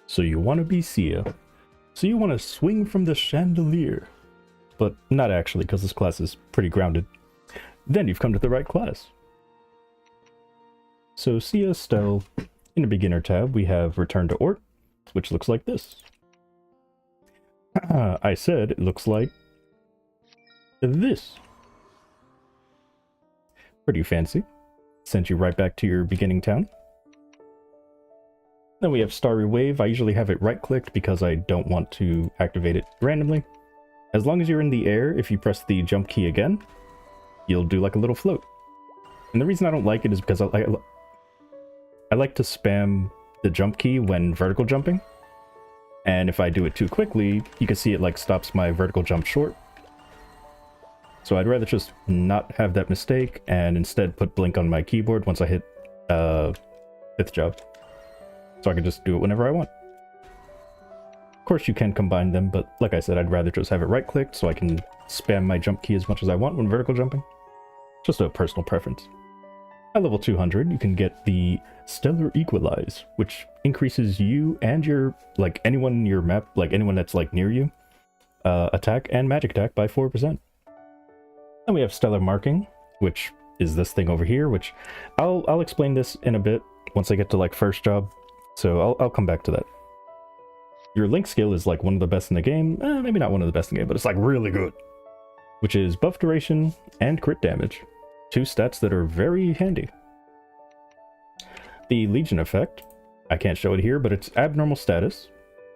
So you want to be Sia. So you want to swing from the chandelier. But not actually, because this class is pretty grounded. Then you've come to the right class. So Sia Astelle, in the beginner tab, we have Return to Ort, which looks like this. I said it looks like this. Pretty fancy. Sends you right back to your beginning town. Then we have Starry Wave. I usually have it right-clicked because I don't want to activate it randomly. As long as you're in the air, if you press the jump key again, you'll do like a little float. And the reason I don't like it is because I like to spam the jump key when vertical jumping. And if I do it too quickly, you can see it like stops my vertical jump short. So I'd rather just not have that mistake and instead put blink on my keyboard once I hit 5th job. So I can just do it whenever I want. Of course you can combine them, but like I said, I'd rather just have it right clicked so I can spam my jump key as much as I want when vertical jumping. Just a personal preference. At level 200, you can get the Stellar Equalize, which increases you and your, like anyone in your map, like anyone that's like near you, attack and magic attack by 4%. Then we have Stellar Marking, which is this thing over here, which I'll explain this in a bit once I get to like 1st job. So I'll come back to that. Your Link skill is like one of the best in the game. Maybe not one of the best in the game, but it's like really good. Which is buff duration and crit damage. 2 stats that are very handy. The Legion effect, I can't show it here, but it's abnormal status.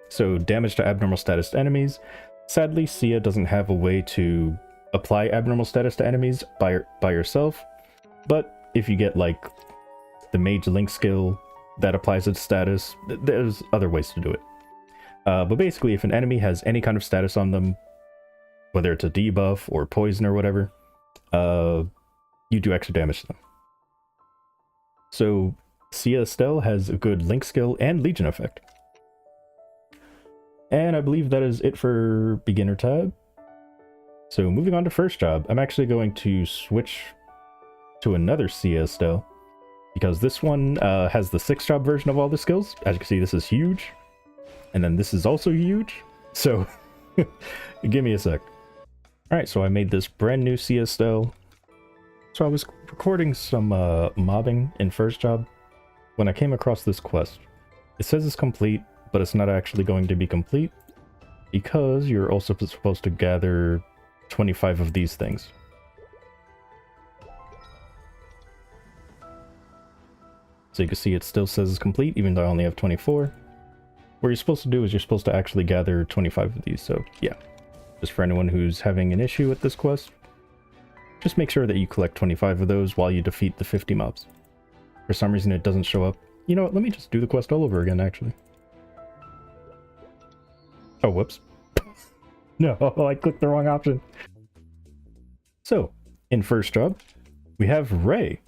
So damage to abnormal status to enemies. Sadly, Sia doesn't have a way to apply abnormal status to enemies by yourself. But if you get like the Mage Link skill that applies its status, there's other ways to do it. But basically, if an enemy has any kind of status on them, whether it's a debuff or poison or whatever, you do extra damage to them. So Sia Astelle has a good Link skill and Legion effect. And I believe that is it for beginner tab. So moving on to 1st job, I'm actually going to switch to another Sia Astelle, because this one has the 6th job version of all the skills. As you can see, this is huge. And then this is also huge. So give me a sec. Alright, so I made this brand new Sia Astelle. So I was recording some mobbing in 1st job when I came across this quest. It says it's complete, but it's not actually going to be complete because you're also supposed to gather 25 of these things. So you can see it still says it's complete even though I only have 24. What you're supposed to do is you're supposed to actually gather 25 of these, so yeah. Just for anyone who's having an issue with this quest, just make sure that you collect 25 of those while you defeat the 50 mobs. For some reason it doesn't show up. You know what, let me just do the quest all over again, actually. Oh, whoops. No, I clicked the wrong option. So, in 1st job, we have Ray.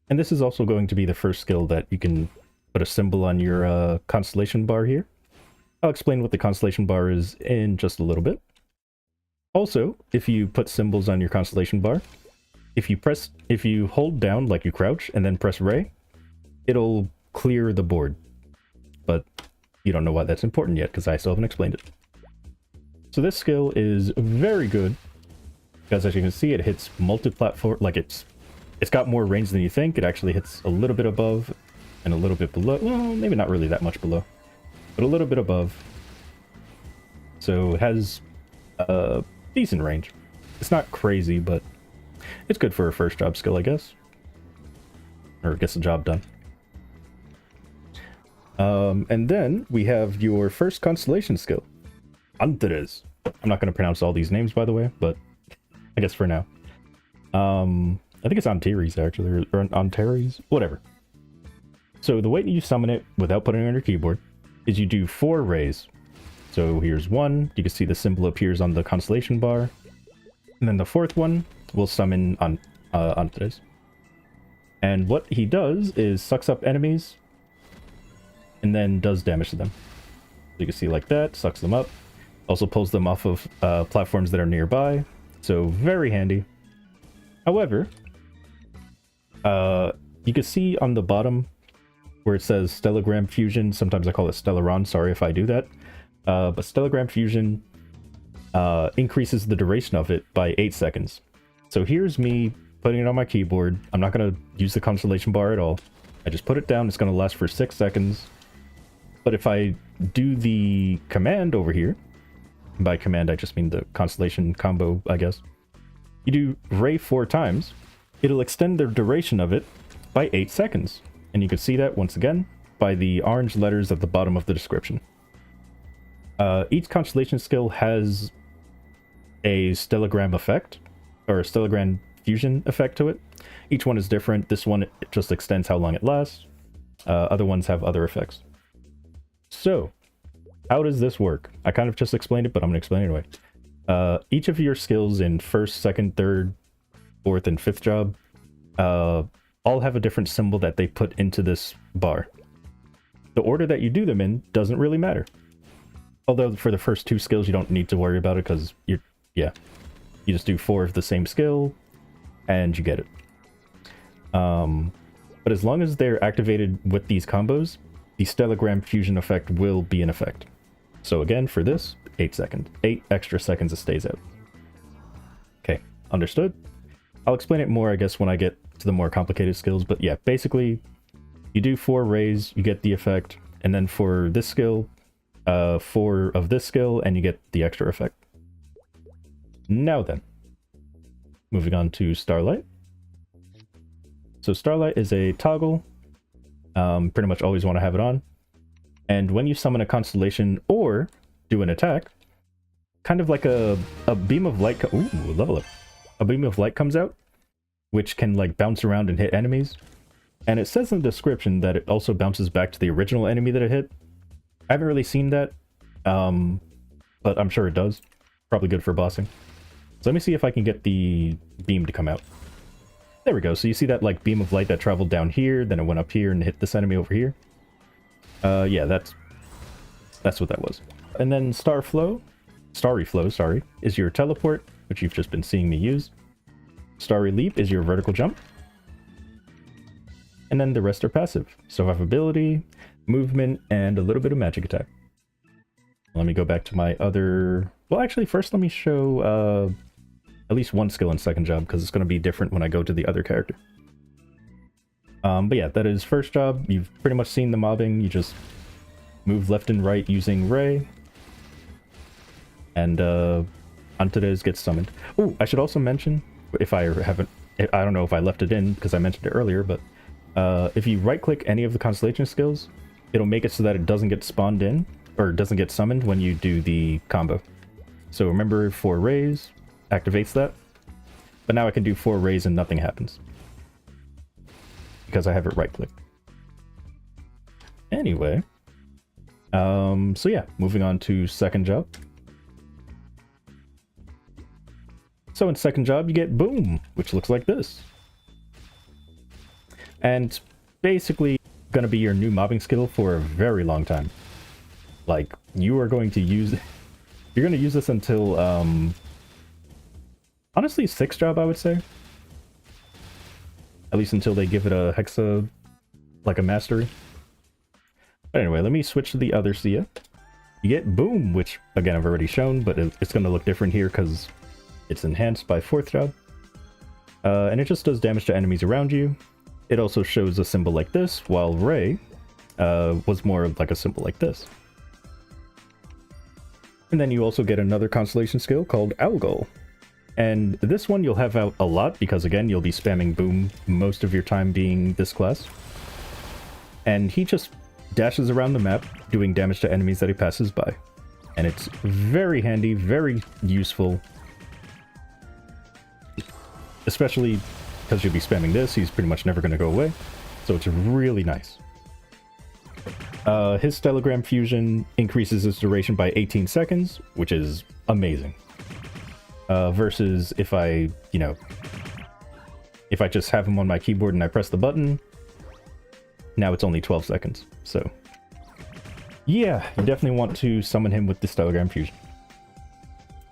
And this is also going to be the 1st skill that you can put a symbol on your constellation bar here. I'll explain what the constellation bar is in just a little bit. Also, if you put symbols on your constellation bar, if you hold down like you crouch and then press Ray, it'll clear the board. But you don't know why that's important yet because I still haven't explained it. So this skill is very good because as you can see, it hits multi-platform, like it's got more range than you think. It actually hits a little bit above and a little bit below. Well, maybe not really that much below, but a little bit above. So it has a decent range. It's not crazy, but it's good for a 1st job skill, I guess. Or gets the job done. And then we have your 1st constellation skill. Antares. I'm not going to pronounce all these names, by the way, but I guess for now. I think it's Antares, actually, or Antares, whatever. So the way that you summon it without putting it on your keyboard is you do 4 rays. So here's 1, you can see the symbol appears on the constellation bar. And then the 4th one will summon Antares. And what he does is sucks up enemies and then does damage to them. So you can see like that, sucks them up. Also pulls them off of platforms that are nearby. So very handy. However, you can see on the bottom where it says Stellagram Fusion. Sometimes I call it Stellaron, sorry if I do that. But Stellagram Fusion increases the duration of it by 8 seconds. So here's me putting it on my keyboard. I'm not going to use the constellation bar at all. I just put it down. It's going to last for 6 seconds. But if I do the command over here, by command I just mean the constellation combo, I guess. You do ray 4 times, it'll extend the duration of it by 8 seconds. And you can see that once again by the orange letters at the bottom of the description. Each constellation skill has a stellagram effect, or a stellagram fusion effect to it. Each one is different. This one, it just extends how long it lasts. Other ones have other effects. So, how does this work? I kind of just explained it, but I'm going to explain it anyway. Each of your skills in first, second, third, fourth, and fifth job all have a different symbol that they put into this bar. The order that you do them in doesn't really matter. Although for the first 2 skills you don't need to worry about it because you just do 4 of the same skill and you get it. But as long as they're activated with these combos, the stellagram fusion effect will be in effect. So again, for this, 8 seconds. 8 extra seconds it stays out. Okay, understood? I'll explain it more, I guess, when I get to the more complicated skills, but yeah, basically, you do 4 rays, you get the effect, and then for this skill, 4 of this skill, and you get the extra effect. Now then, moving on to Starlight. So Starlight is a toggle, pretty much always want to have it on, and when you summon a constellation or do an attack, kind of like a beam of light, ooh, level up. A beam of light comes out, which can like bounce around and hit enemies. And it says in the description that it also bounces back to the original enemy that it hit. I haven't really seen that, but I'm sure it does. Probably good for bossing. So let me see if I can get the beam to come out. There we go. So you see that like beam of light that traveled down here, then it went up here and hit this enemy over here. Yeah, that's what that was. And then Starry Flow, sorry, is your teleport, which you've just been seeing me use. Starry Leap is your vertical jump. And then the rest are passive. Survivability, movement, and a little bit of magic attack. Let me go back to my other... Well, actually, first let me show at least one skill in second job, because it's going to be different when I go to the other character. But yeah, that is first job. You've pretty much seen the mobbing. You just move left and right using Ray. And Antares gets summoned. Oh, I should also mention, if I haven't... I don't know if I left it in, because I mentioned it earlier, but if you right-click any of the constellation skills, it'll make it so that it doesn't get spawned in, or doesn't get summoned when you do the combo. So remember, 4 rays activates that, but now I can do 4 rays and nothing happens, because I have it right-clicked. Anyway, so yeah, moving on to second job. So in second job, you get Boom, which looks like this. And basically going to be your new mobbing skill for a very long time. Like, you are going to use... You're going to use this until, honestly, 6th job, I would say. At least until they give it a hexa, like a mastery. But anyway, let me switch to the other Sia. You get Boom, which, again, I've already shown, but it's going to look different here because it's enhanced by 4th job. And it just does damage to enemies around you. It also shows a symbol like this, while Ray was more like a symbol like this. And then you also get another constellation skill called Owlgull. And this one you'll have out a lot, because again, you'll be spamming Boom most of your time being this class. And he just dashes around the map, doing damage to enemies that he passes by. And it's very handy, very useful. Especially because you'll be spamming this, he's pretty much never going to go away. So it's really nice. His Stellagram Fusion increases its duration by 18 seconds, which is amazing. Versus if I, if I just have him on my keyboard and I press the button, now it's only 12 seconds. So, yeah, you definitely want to summon him with the Stellagram Fusion.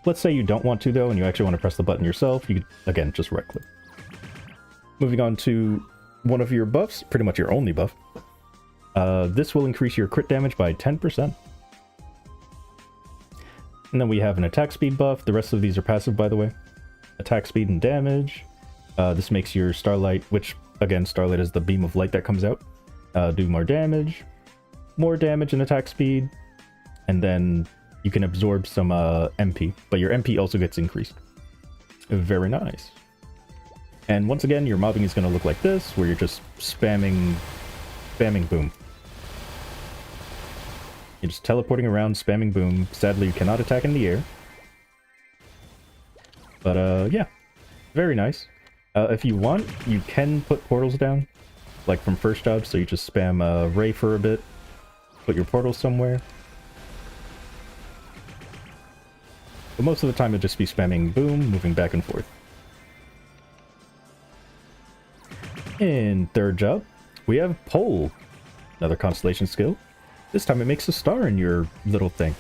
Let's say you don't want to, though, and you actually want to press the button yourself. You could, again, just right-click. Moving on to one of your buffs, pretty much your only buff. This will increase your crit damage by 10%. And then we have an attack speed buff. The rest of these are passive, by the way. Attack speed and damage. This makes your Starlight, which, again, Starlight is the beam of light that comes out, do more damage and attack speed. And then you can absorb some MP, but your MP also gets increased. Very nice. And once again, your mobbing is going to look like this, where you're just spamming boom. You're just teleporting around, spamming boom. Sadly, you cannot attack in the air. But, yeah. Very nice. If you want, you can put portals down, like from first job, so you just spam Ray for a bit. Put your portals somewhere. But most of the time, it'll just be spamming boom, moving back and forth. In third job, we have pole. Another constellation skill. This time it makes a star in your little thing.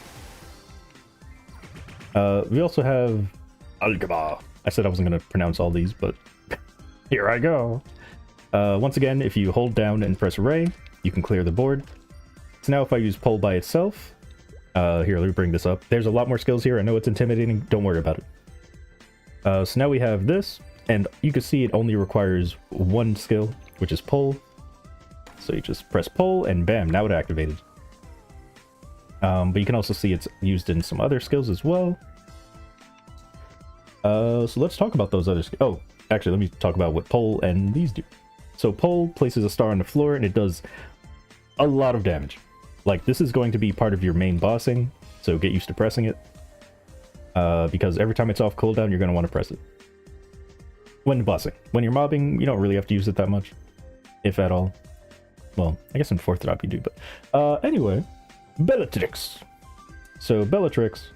We also have Algaba. I said I wasn't going to pronounce all these, but here I go. Once again, if you hold down and press Ray, you can clear the board. So now if I use pole by itself, here, let me bring this up. There's a lot more skills here. I know it's intimidating. Don't worry about it. So now we have this, and you can see it only requires one skill, which is pole. So you just press pole, and bam, now it activated. But you can also see it's used in some other skills as well. So let's talk about those other skills. Oh, actually, let me talk about what pole and these do. So pole places a star on the floor, and it does a lot of damage. Like, this is going to be part of your main bossing, so get used to pressing it. Because every time it's off cooldown, you're going to want to press it. When bossing. When you're mobbing, you don't really have to use it that much, if at all. Well, I guess in fourth drop you do, but... anyway, Bellatrix. So, Bellatrix...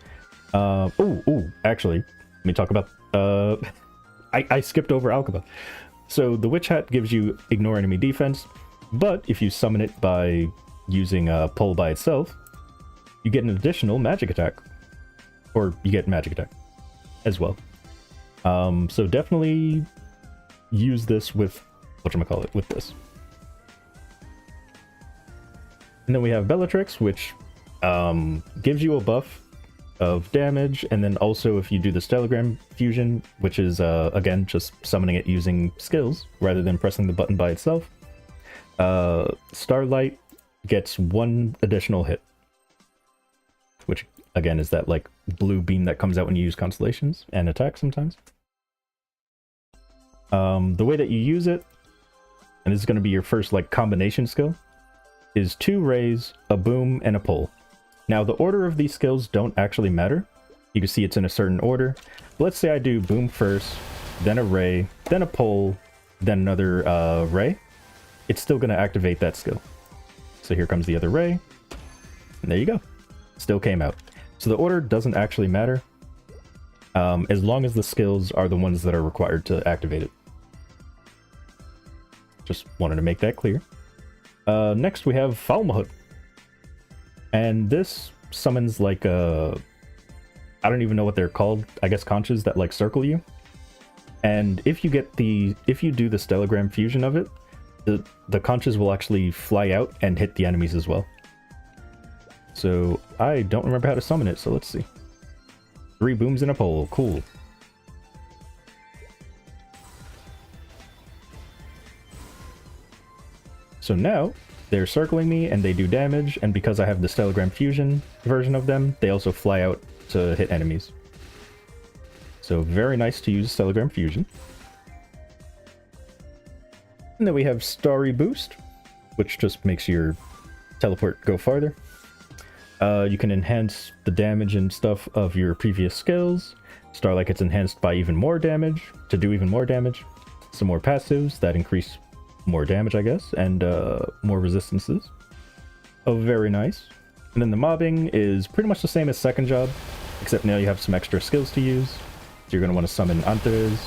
actually, let me talk about... I skipped over Alcheba. So, the Witch Hat gives you ignore enemy defense, but if you summon it by using pole by itself, you get an additional magic attack. Or you get magic attack as well. So definitely use this with, whatchamacallit, with this. And then we have Bellatrix, which gives you a buff of damage, and then also if you do the Stellogram fusion, which is, again, just summoning it using skills rather than pressing the button by itself, Starlight gets one additional hit, which again is that like blue beam that comes out when you use constellations and attack sometimes. The way that you use it, and this is going to be your first like combination skill, is 2 rays, a boom, and a pole. Now the order of these skills don't actually matter. You can see it's in a certain order. But let's say I do boom first, then a ray, then a pole, then another ray. It's still going to activate that skill. So here comes the other ray, and there you go. Still came out. So the order doesn't actually matter, as long as the skills are the ones that are required to activate it. Just wanted to make that clear. Next we have Falmahut. And this summons like I don't even know what they're called. I guess conches that like circle you. And if you do the Stellogram fusion of it, the conches will actually fly out and hit the enemies as well. So I don't remember how to summon it, so let's see. 3 booms and a pole, cool. So now they're circling me and they do damage, and because I have the Stellogram fusion version of them, they also fly out to hit enemies. So very nice to use Stellogram fusion. And then we have Starry Boost, which just makes your teleport go farther. You can enhance the damage and stuff of your previous skills. Starlight gets enhanced by even more damage, to do even more damage. Some more passives that increase more damage, I guess, and more resistances. Oh, very nice. And then the mobbing is pretty much the same as second job, except now you have some extra skills to use. So you're going to want to summon Antares.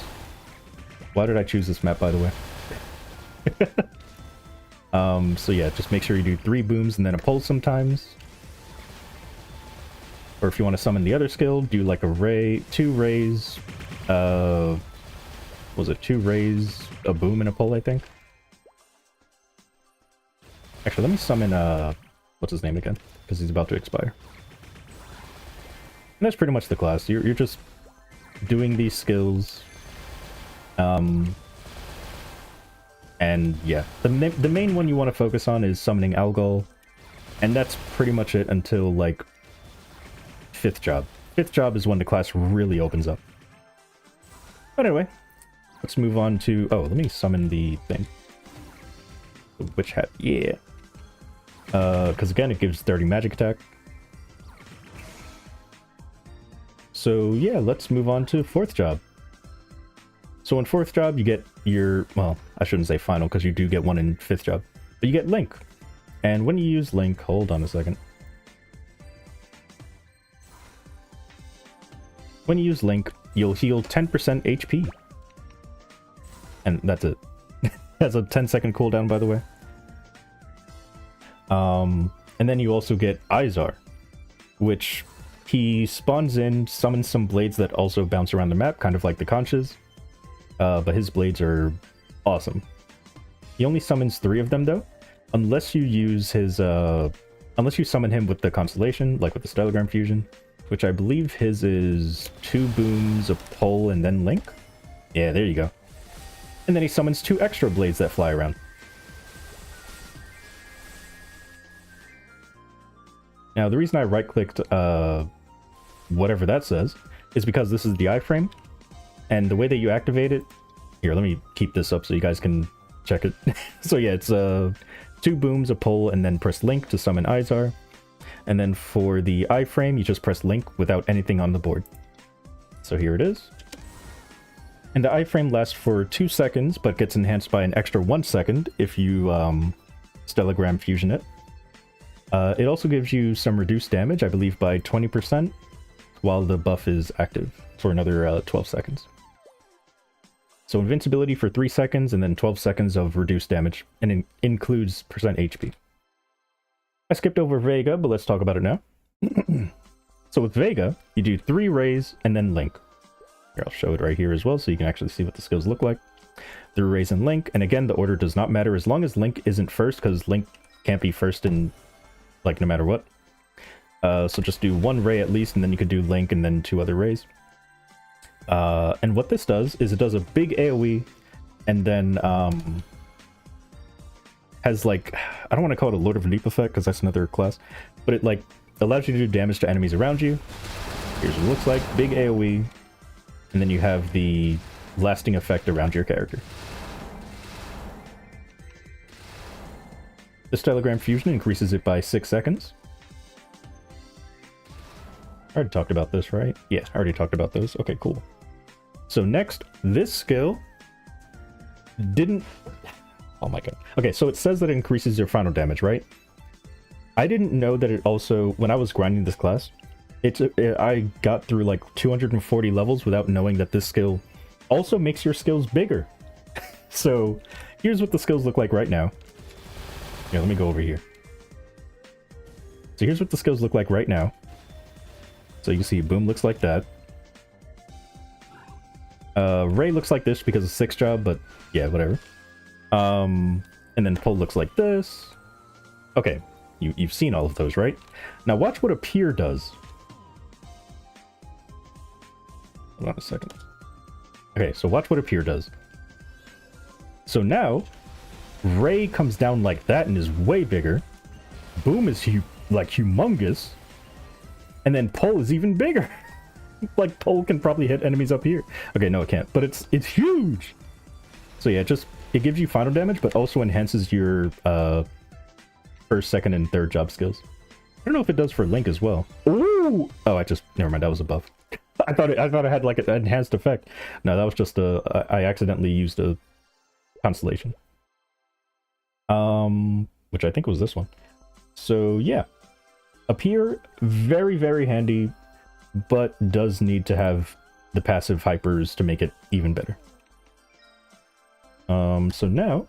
Why did I choose this map, by the way? So yeah, just make sure you do 3 booms and then a pole sometimes. Or if you want to summon the other skill, do like a ray, 2 rays, was it 2 rays, a boom and a pole, I think? Actually, let me summon, what's his name again? Because he's about to expire. And that's pretty much the class. You're just doing these skills. And yeah, the main one you want to focus on is summoning Algol. And that's pretty much it until, like, 5th job. 5th job is when the class really opens up. But anyway, let's move on to... Oh, let me summon the thing. The Witch Hat, yeah. Because again, it gives 30 magic attack. So yeah, let's move on to 4th job. So in 4th job, you get your... Well, I shouldn't say final, because you do get one in 5th job. But you get Link. And when you use Link... Hold on a second. When you use Link, you'll heal 10% HP. And that's it. Has a 10-second cooldown, by the way. And then you also get Izar, which he spawns in, summons some blades that also bounce around the map, kind of like the conches. But his blades are awesome. He only summons 3 of them, though, unless you use his, unless you summon him with the Constellation, like with the Stellogram Fusion, which I believe his is 2 booms, a pole, and then Link. Yeah, there you go. And then he summons 2 extra blades that fly around. Now, the reason I right-clicked whatever that says is because this is the iframe, and the way that you activate it... Here, let me keep this up so you guys can check it. So yeah, it's 2 booms, a pole, and then press Link to summon Izar. And then for the iframe, you just press Link without anything on the board. So here it is. And the iframe lasts for 2 seconds, but gets enhanced by an extra 1 second if you Stellogram Fusion it. It also gives you some reduced damage, I believe by 20%, while the buff is active for another 12 seconds. So invincibility for 3 seconds, and then 12 seconds of reduced damage, and it includes percent HP. I skipped over Vega, but let's talk about it now. So with Vega, you do 3 rays, and then Link. Here, I'll show it right here as well, so you can actually see what the skills look like. 3 rays and Link, and again, the order does not matter as long as Link isn't first, because Link can't be first in, like, no matter what. So just do 1 ray at least, and then you could do Link, and then 2 other rays. And what this does is it does a big AoE, and then has, like, I don't want to call it a Lord of Leap effect, because that's another class, but it, like, allows you to do damage to enemies around you. Here's what it looks like. Big AoE, and then you have the lasting effect around your character. The Stellogram Fusion increases it by 6 seconds. I already talked about this, right? Yeah, I already talked about those. Okay, cool. So next, this skill didn't... Oh my god. Okay, so it says that it increases your final damage, right? I didn't know that it also... When I was grinding this class, I got through like 240 levels without knowing that this skill also makes your skills bigger. So here's what the skills look like right now. Yeah, let me go over here. So here's what the skills look like right now. So you can see Boom looks like that. Ray looks like this because of 6th job, but yeah, whatever. And then Pole looks like this. Okay, you've seen all of those, right? Now watch what Appear does. Hold on a second. Okay, so watch what Appear does. So now, Ray comes down like that and is way bigger. Boom is like humongous. And then Pole is even bigger. Like, Pole can probably hit enemies up here. Okay, no, it can't. But it's huge. So yeah, it gives you final damage, but also enhances your first, second, and third job skills. I don't know if it does for Link as well. Ooh! Oh, never mind, that was a buff. I thought it had like an enhanced effect. No, that was just I accidentally used a Constellation. Which I think was this one. So yeah. Appear, very, very handy, but does need to have the passive hypers to make it even better. So now,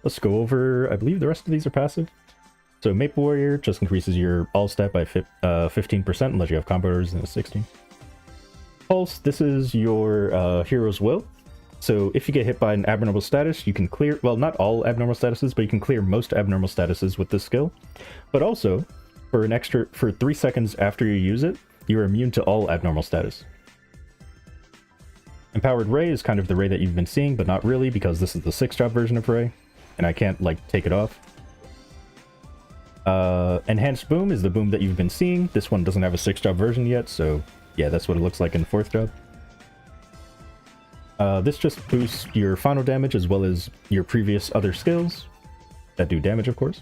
let's go over, I believe the rest of these are passive. So Maple Warrior just increases your all stat by 15% unless you have combo orders in a 16. Pulse, this is your Hero's Will. So if you get hit by an abnormal status, you can clear, well, not all abnormal statuses, but you can clear most abnormal statuses with this skill. But also, for 3 seconds after you use it, you're immune to all abnormal status. Empowered Ray is kind of the Ray that you've been seeing, but not really, because this is the 6-job version of Ray, and I can't, like, take it off. Enhanced Boom is the boom that you've been seeing. This one doesn't have a 6-job version yet, so yeah, that's what it looks like in 4th job. This just boosts your final damage as well as your previous other skills that do damage, of course.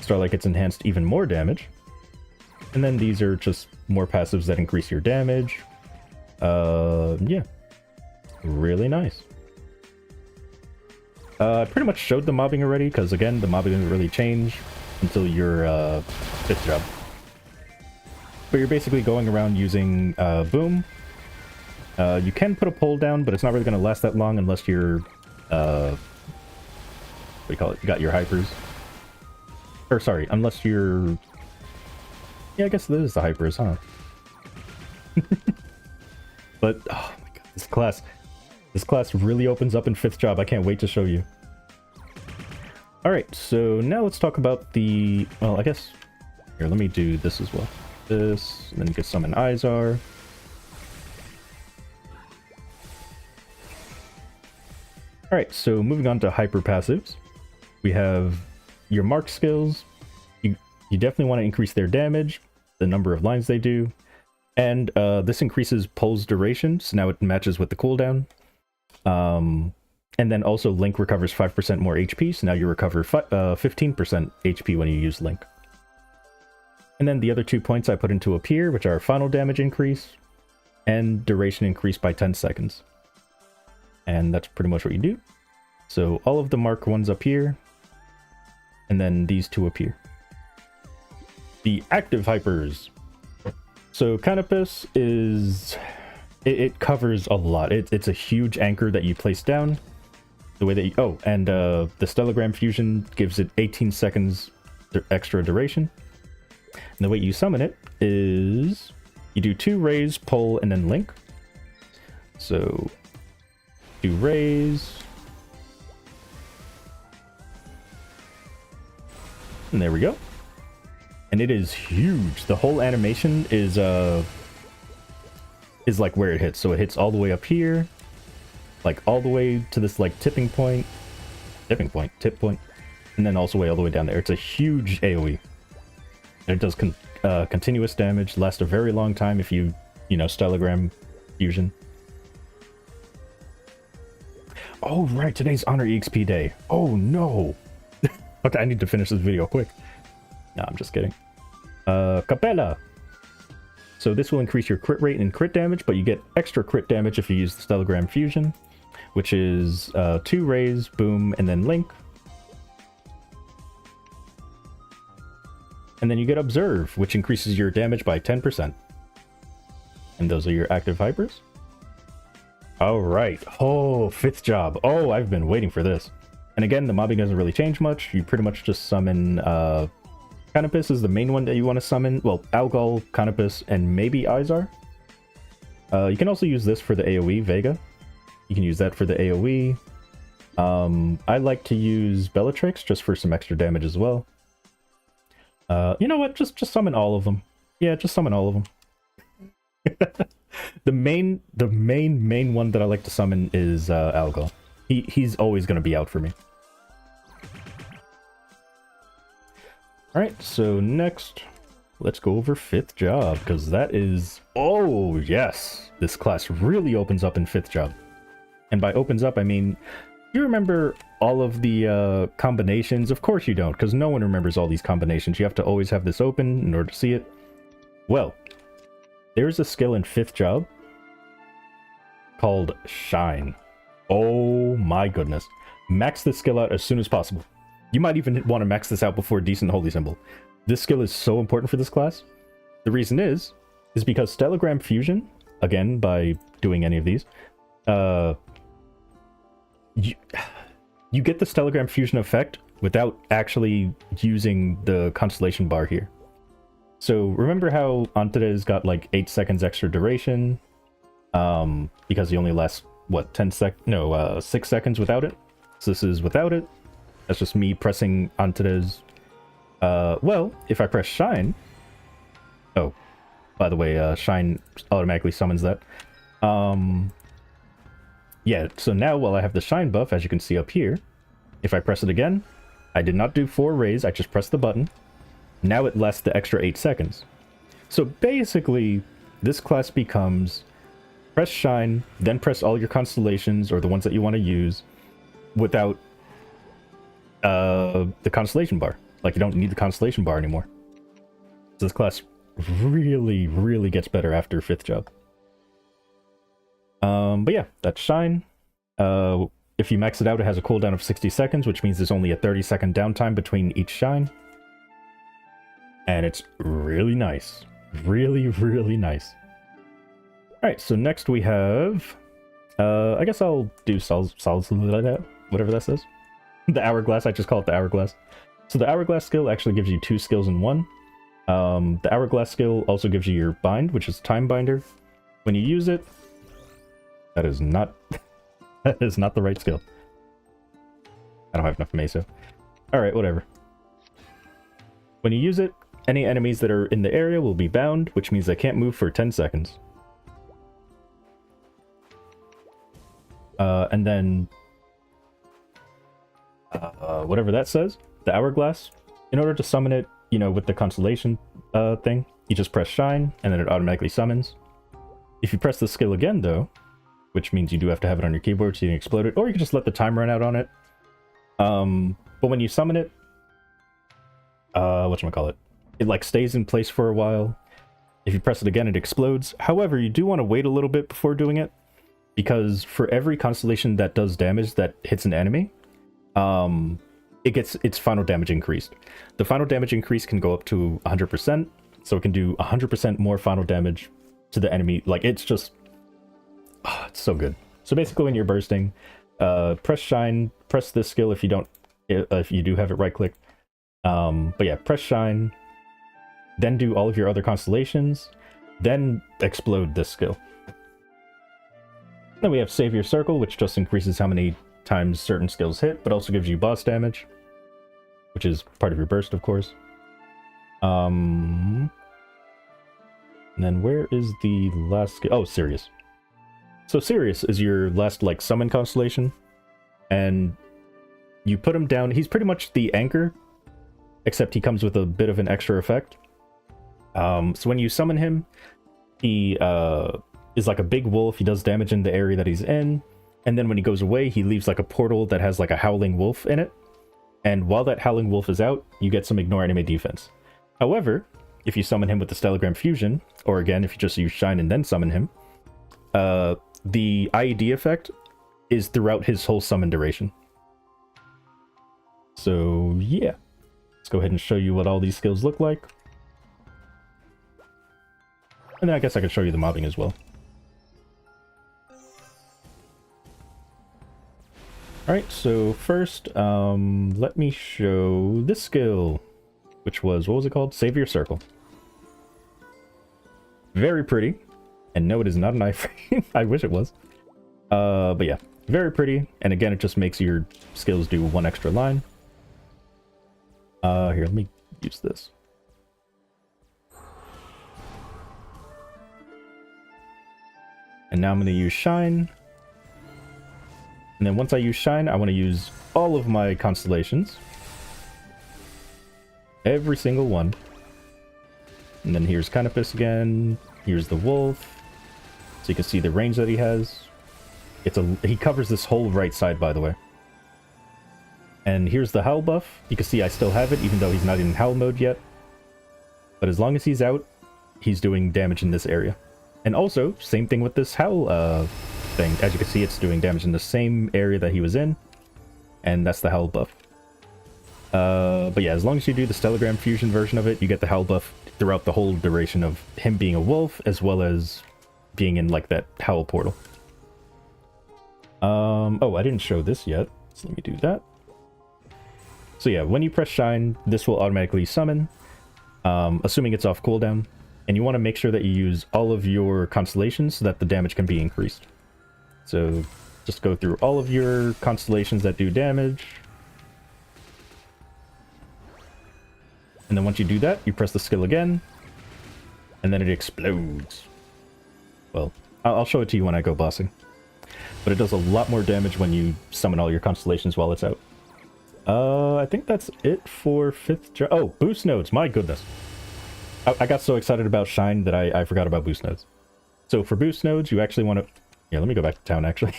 Starlight gets enhanced even more damage. And then these are just more passives that increase your damage. Yeah. Really nice. I pretty much showed the mobbing already, because again, the mobbing doesn't really change until your 5th job. But you're basically going around using Boom. You can put a pole down, but it's not really going to last that long unless you're, what do you call it? You got your hypers. Or sorry, unless you're... Yeah, I guess this is the hypers, huh? But, oh my god, this class really opens up in 5th job. I can't wait to show you. Alright, so now let's talk about the... Well, I guess... Here, let me do this as well. This, and then you can summon Izar. Alright, so moving on to hyper passives. We have your mark skills. You definitely want to increase their damage, the number of lines they do, and this increases Pull's duration, so now it matches with the cooldown. And then also Link recovers 5% more HP, so now you recover 15% HP when you use Link. And then the other 2 points I put into Appear, which are final damage increase, and duration increase by 10 seconds. And that's pretty much what you do. So all of the mark ones up here, and then these 2 appear. The active hypers. So Canopus is... It covers a lot. It's a huge anchor that you place down. The way that you... Oh, and the Stellagram Fusion gives it 18 seconds extra duration. And the way you summon it is... You do 2 rays, pull, and then link. So... 2 rays. And there we go. And it is huge. The whole animation is like where it hits. So it hits all the way up here, like all the way to this like tip point, and then also all the way down there. It's a huge AoE. And it does continuous damage, lasts a very long time if you know, Stellagram Fusion. Oh, right, today's Honor EXP day. Oh, no. Okay, I need to finish this video quick. No, I'm just kidding. Capella. So this will increase your crit rate and crit damage, but you get extra crit damage if you use the Stellagram Fusion, which is 2 rays, boom, and then link. And then you get Observe, which increases your damage by 10%. And those are your active hypers. Alright. Oh, 5th job. Oh, I've been waiting for this. And again, the mobbing doesn't really change much. You pretty much just summon... Canopus is the main one that you want to summon. Well, Algol, Canopus, and maybe Izar. You can also use this for the AoE, Vega. You can use that for the AoE. I like to use Bellatrix just for some extra damage as well. You know what? Just summon all of them. Yeah, just summon all of them. The main one that I like to summon is Algol. He's always going to be out for me. Alright, so next, let's go over 5th job, because that is... Oh, yes! This class really opens up in 5th job. And by opens up, I mean, you remember all of the combinations? Of course you don't, because no one remembers all these combinations. You have to always have this open in order to see it. Well, there's a skill in 5th job called Shine. Oh my goodness. Max this skill out as soon as possible. You might even want to max this out before Decent Holy Symbol. This skill is so important for this class. The reason is because Stellagram Fusion, again, by doing any of these, you get the Stellagram Fusion effect without actually using the Constellation bar here. So remember how Antares got like 8 seconds extra duration? Because he only lasts what, 6 seconds without it. So this is without it. That's just me pressing onto those. Well, if I press shine. Oh, by the way, shine automatically summons that. Yeah, so now while I have the shine buff, as you can see up here, if I press it again, I did not do 4 rays, I just pressed the button. Now it lasts the extra 8 seconds. So basically, this class becomes press shine, then press all your constellations, or the ones that you want to use, without the constellation bar. Like, you don't need the constellation bar anymore. So this class really, really gets better after 5th job. But yeah, that's shine. If you max it out, it has a cooldown of 60 seconds, which means there's only a 30-second downtime between each shine. And it's really nice. Really, really nice. Alright, so next we have... I guess I'll do whatever that says. The Hourglass, I just call it the Hourglass. So the Hourglass skill actually gives you 2 skills in one. The Hourglass skill also gives you your Bind, which is Time Binder. When you use it... That is not... that is not the right skill. I don't have enough Mesa. Alright, whatever. When you use it, any enemies that are in the area will be bound, which means they can't move for 10 seconds. And then... whatever that says, the Hourglass, in order to summon it, you know, with the constellation thing, you just press shine, and then it automatically summons. If you press the skill again, though, which means you do have to have it on your keyboard so you can explode it, or you can just let the time run out on it. But when you summon it, whatchamacallit, it like stays in place for a while. If you press it again, it explodes. However, you do want to wait a little bit before doing it, because for every constellation that does damage that hits an enemy, it gets its final damage increased. The final damage increase can go up to 100%, so it can do 100% more final damage to the enemy. Like, it's just... Oh, it's so good. So basically when you're bursting, press shine, press this skill if you don't, if you do have it right clicked. But yeah, press shine, then do all of your other constellations, then explode this skill. Then we have Save Your Circle, which just increases how many times certain skills hit, but also gives you boss damage, which is part of your burst, of course. And then where is the last skill? Oh, Sirius. So Sirius is your last, like, summon constellation, and you put him down. He's pretty much the anchor, except he comes with a bit of an extra effect. So when you summon him, he is like a big wolf. He does damage in the area that he's in, and then when he goes away, he leaves like a portal that has like a howling wolf in it. And while that howling wolf is out, you get some ignore enemy defense. However, if you summon him with the Stellagram Fusion, or again, if you just use Shine and then summon him, the IED effect is throughout his whole summon duration. So yeah, let's go ahead and show you what all these skills look like. And then I guess I could show you the mobbing as well. Alright, so first, let me show this skill, which was, what was it called? Save Your Circle. Very pretty. And no, it is not an iframe. I wish it was. But yeah, very pretty. And again, it just makes your skills do one extra line. Here, let me use this. And now I'm going to use Shine. And then once I use Shine, I want to use all of my constellations. Every single one. And then here's Canopus again. Here's the wolf. So you can see the range that he has. He covers this whole right side, by the way. And here's the Howl buff. You can see I still have it, even though he's not in Howl mode yet. But as long as he's out, he's doing damage in this area. And also, same thing with this Howl thing. As you can see, it's doing damage in the same area that he was in. And that's the Howl buff. But yeah, as long as you do the Stellagram Fusion version of it, you get the Howl buff throughout the whole duration of him being a wolf, as well as being in, like, that Howl portal. Oh, I didn't show this yet, so let me do that. So yeah, when you press Shine, this will automatically summon, assuming it's off cooldown, and you want to make sure that you use all of your constellations so that the damage can be increased. So just go through all of your constellations that do damage. And then once you do that, you press the skill again. And then it explodes. Well, I'll show it to you when I go bossing. But it does a lot more damage when you summon all your constellations while it's out. I think that's it for 5th job. Oh, boost nodes. My goodness. I got so excited about Shine that I forgot about boost nodes. So for boost nodes, you actually want to... Yeah, let me go back to town, actually.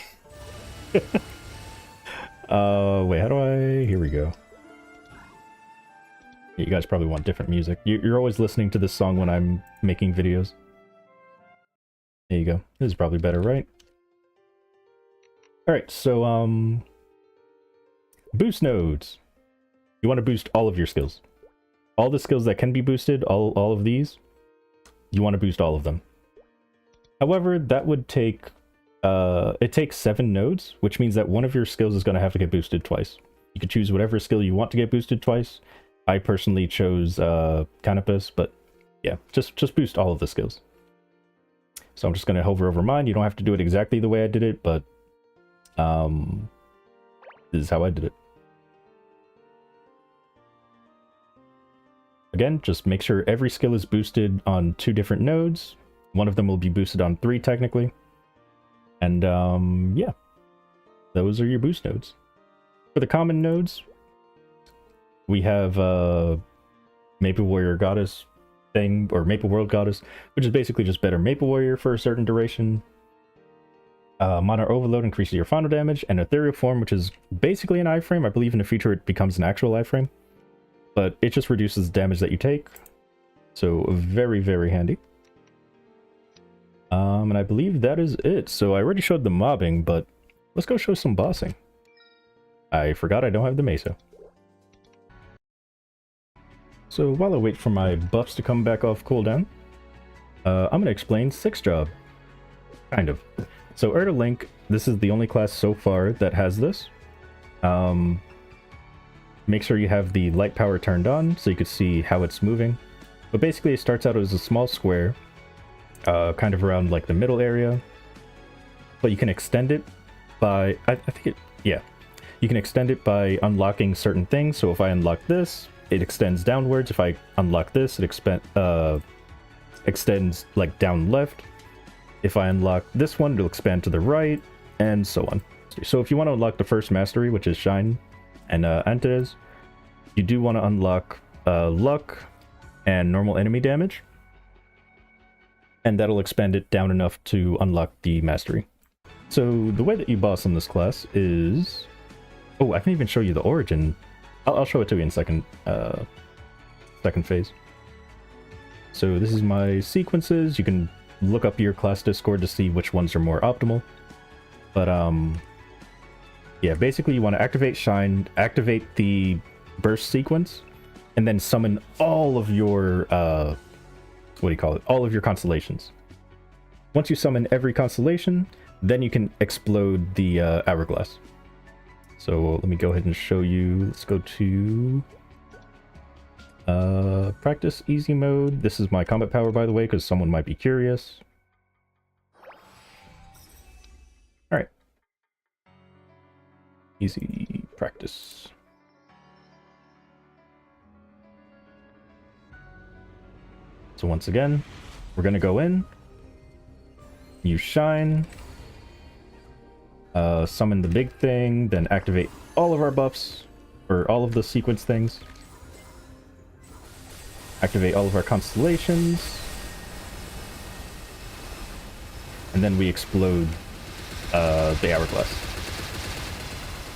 Wait, how do I... Here we go. You guys probably want different music. You're always listening to this song when I'm making videos. There you go. This is probably better, right? Alright, so, boost nodes. You want to boost all of your skills. All the skills that can be boosted, all of these, you want to boost all of them. However, that would take... it takes 7 nodes, which means that one of your skills is going to have to get boosted twice. You can choose whatever skill you want to get boosted twice. I personally chose Canopus, but yeah, just boost all of the skills. So I'm just going to hover over mine. You don't have to do it exactly the way I did it, but this is how I did it. Again, just make sure every skill is boosted on 2 different nodes. One of them will be boosted on 3 technically. And yeah, those are your boost nodes. For the common nodes, we have Maple Warrior Goddess thing, or Maple World Goddess, which is basically just better Maple Warrior for a certain duration. Mana Overload increases your final damage, and Ethereal Form, which is basically an iframe. I believe in the future it becomes an actual iframe, but it just reduces the damage that you take. So very, very handy. And I believe that is it. So I already showed the mobbing, but let's go show some bossing. I forgot I don't have the Mesa. So while I wait for my buffs to come back off cooldown, I'm going to explain 6th job. Kind of. So Erda Link, this is the only class so far that has this. Make sure you have the light power turned on so you can see how it's moving. But basically it starts out as a small square, kind of around like the middle area. But you can extend it by, you can extend it by unlocking certain things. So if I unlock this, it extends downwards. If I unlock this, it extends like down left. If I unlock this one, it'll expand to the right, and so on. So if you want to unlock the first mastery, which is Shine and Antes, you do want to unlock Luck and normal enemy damage, and that'll expand it down enough to unlock the mastery. So the way that you boss on this class is... Oh, I can even show you the origin. I'll show it to you in second phase. So this is my sequences. You can look up your class Discord to see which ones are more optimal. But yeah, basically you want to activate Shine, activate the burst sequence, and then summon all of your all of your constellations. Once you summon every constellation, then you can explode the hourglass. So let me go ahead and show you. Let's go to practice easy mode. This is my combat power, by the way, because someone might be curious. All right. Easy practice. So once again, we're going to go in, use Shine, summon the big thing, then activate all of our buffs, or all of the sequence things. Activate all of our constellations. And then we explode the hourglass.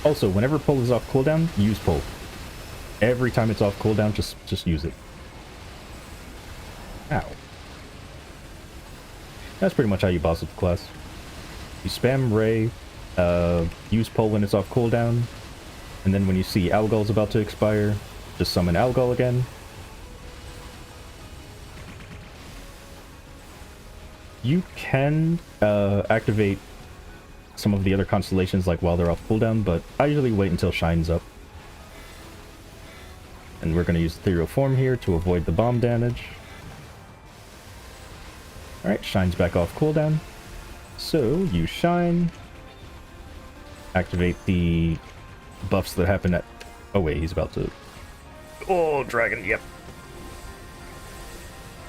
Also, whenever pull is off cooldown, use pull. Every time it's off cooldown, just use it. Ow. That's pretty much how you boss with the class. You spam Ray, use pull when it's off cooldown, and then when you see Algol's about to expire, just summon Algol again. You can activate some of the other constellations like while they're off cooldown, but I usually wait until Shine's up. And we're going to use Ethereal Form here to avoid the bomb damage. Alright, Shine's back off cooldown. So, use Shine, activate the buffs that happen at... Oh wait, he's about to... Oh, dragon, yep.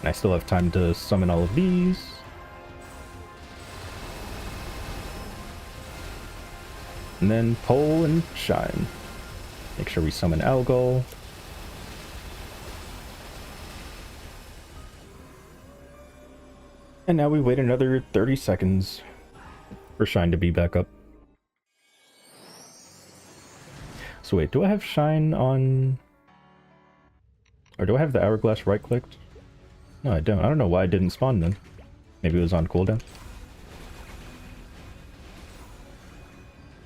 And I still have time to summon all of these. And then pull and shine. Make sure we summon Algol. And now we wait another 30 seconds for shine to be back up. So wait, do I have shine on... Or do I have the hourglass right-clicked? No, I don't. I don't know why it didn't spawn then. Maybe it was on cooldown.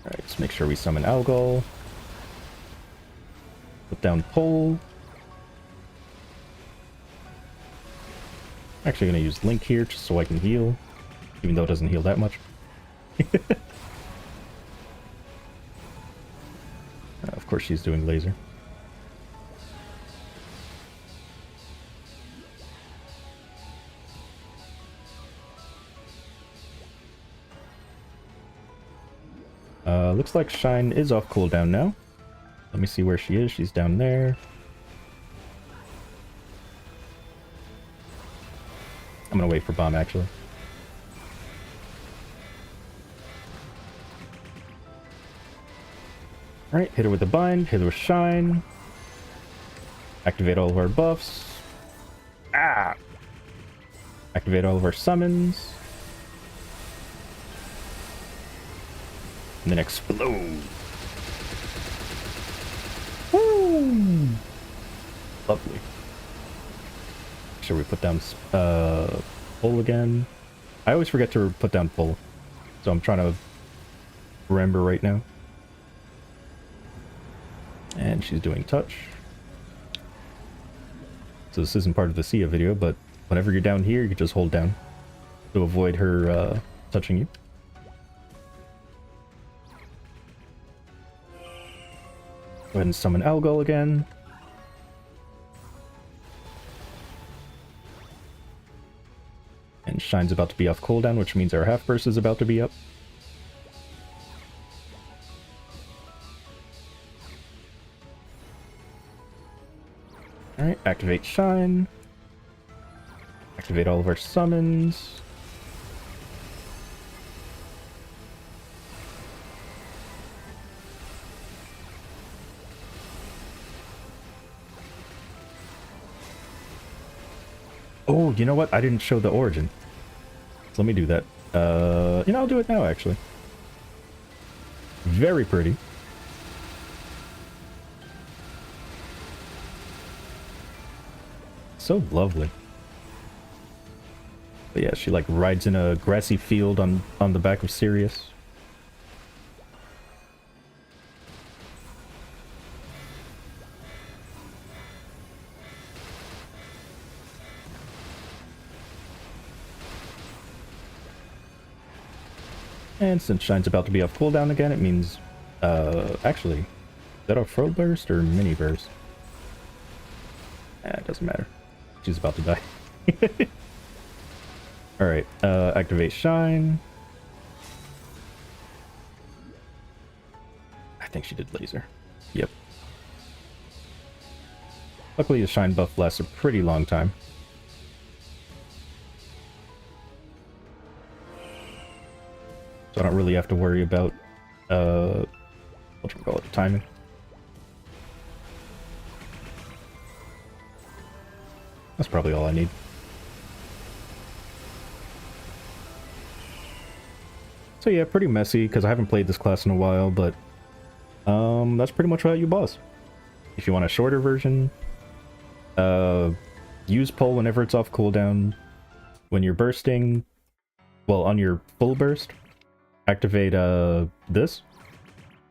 Alright, let's make sure we summon Algol. Put down pull. Actually gonna use Link here just so I can heal. Even though it doesn't heal that much. Of course she's doing laser. Looks like Shine is off cooldown now. Let me see where she is. She's down there. I'm gonna wait for Bomb, actually. Alright, hit her with the bind, hit her with Shine. Activate all of our buffs. Ah! Activate all of our summons. And then explode. Woo! Lovely. Make sure we put down pull again. I always forget to put down pull, so I'm trying to remember right now. And she's doing touch. So this isn't part of the Sia video, but whenever you're down here, you can just hold down to avoid her touching you. Go ahead and summon Algol again. And Shine's about to be off cooldown, which means our half burst is about to be up. Alright, activate Shine. Activate all of our summons. Oh, you know what? I didn't show the origin. So let me do that. You know, I'll do it now, actually. Very pretty. So lovely. But yeah, she like rides in a grassy field on the back of Sirius. And since Shine's about to be off cooldown again, it means, actually, is that a full burst or mini burst? It doesn't matter. She's about to die. Alright, activate Shine. I think she did laser. Yep. Luckily the Shine buff lasts a pretty long time. So I don't really have to worry about, whatchamacallit, timing. That's probably all I need. So yeah, pretty messy, because I haven't played this class in a while, but that's pretty much how you boss. If you want a shorter version, use pull whenever it's off cooldown. When you're bursting, well, on your full burst, activate this,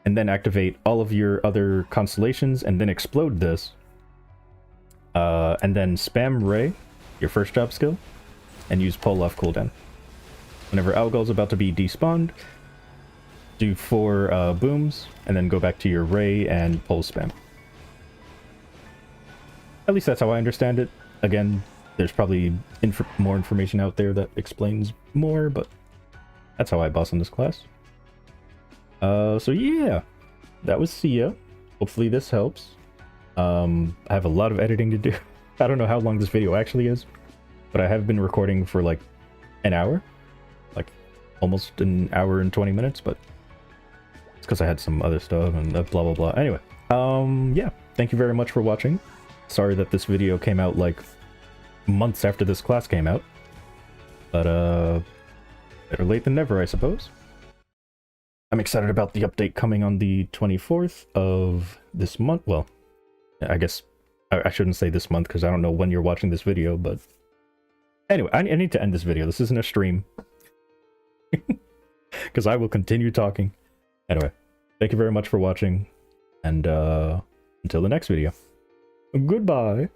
and then activate all of your other constellations, and then explode this. And then spam Ray, your first job skill, and use pull off cooldown. Whenever Algol's about to be despawned, do 4 booms, and then go back to your Ray and pull spam. At least that's how I understand it. Again, there's probably more information out there that explains more, but that's how I boss in this class. So yeah, that was Sia. Hopefully this helps. I have a lot of editing to do. I don't know how long this video actually is, but I have been recording for like an hour, like almost an hour and 20 minutes, but it's because I had some other stuff and blah blah blah. Anyway, yeah, thank you very much for watching. Sorry that this video came out like months after this class came out, but better late than never, I suppose. I'm excited about the update coming on the 24th of this month. Well, I guess I shouldn't say this month because I don't know when you're watching this video, but anyway, I need to end this video. This isn't a stream because I will continue talking. Anyway, thank you very much for watching, and until the next video, goodbye.